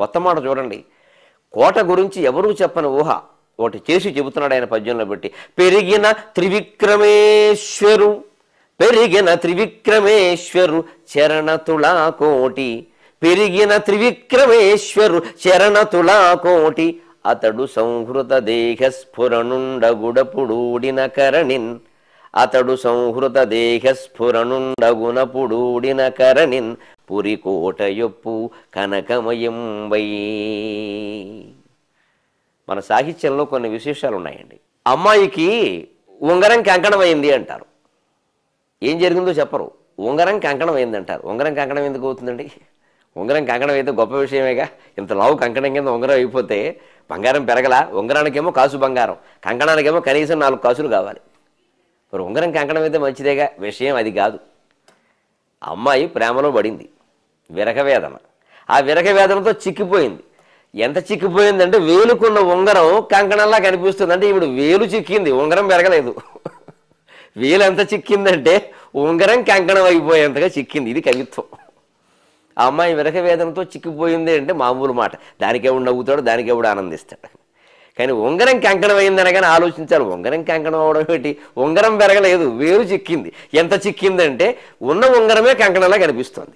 కొత్త మాట చూడండి. కోట గురించి ఎవరూ చెప్పని ఊహ ఒకటి చేసి చెబుతున్నాడు ఆయన పద్యంలో పెట్టి. పెరిగిన త్రివిక్రమేశ్వరు చరణ తుళాకోటి, పెరిగిన త్రివిక్రమేశ్వరు చరణ తుళాకోటి, అతడు సంహృత దేహ స్ఫురణుండగుడపుడూడిన కరణిన్, అతడు సంహృత దేహ స్ఫురణుండగునపుడూడిన కరణిన్, పురికోటయొప్పు కనకమయం వై. మన సాహిత్యంలో కొన్ని విశేషాలు ఉన్నాయండి. అమ్మాయికి ఉంగరం కంకణమైంది అంటారు. ఏం జరిగిందో చెప్పరు. ఉంగరం కంకణం అయింది అంటారు. ఉంగరం కంకణం ఎందుకు అవుతుందండి? ఉంగరం కంకణం అయితే గొప్ప విషయమేగా. ఇంత లావు కంకణం కింద ఉంగరం అయిపోతే బంగారం పెరగలా? ఉంగరానికేమో కాసు బంగారం, కంకణానికేమో కనీసం 4 కాసులు కావాలి. మరి ఉంగరం కంకణం అయితే మంచిదేగా. విషయం అది కాదు. అమ్మాయి ప్రేమలో పడింది, విరహవేదన. ఆ విరహవేదనతో చిక్కిపోయింది. ఎంత చిక్కిపోయిందంటే వేలుకున్న ఉంగరం కంకణంలా కనిపిస్తుంది. అంటే ఇప్పుడు వేలు చిక్కింది, ఉంగరం పెరగలేదు. వేలు ఎంత చిక్కిందంటే ఉంగరం కంకణం అయిపోయేంతగా చిక్కింది. ఇది కవిత్వం. ఆ అమ్మాయి విరహవేదనతో చిక్కిపోయింది అంటే మామూలు మాట. దానికెవడు నవ్వుతాడు, దానికెవడు ఆనందిస్తాడు. కానీ ఉంగరం కంకణం అయిందనగానే ఆలోచించాలి. ఉంగరం కంకణం అవడం ఏంటి? ఉంగరం పెరగలేదు, వేలు చిక్కింది. ఎంత చిక్కిందంటే ఉన్న ఉంగరమే కంకణంలా కనిపిస్తుంది.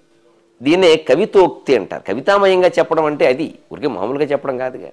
దీన్నే కవితోక్తి అంటారు. కవితామయంగా చెప్పడం అంటే అది ఊరికే మామూలుగా చెప్పడం కాదుగా.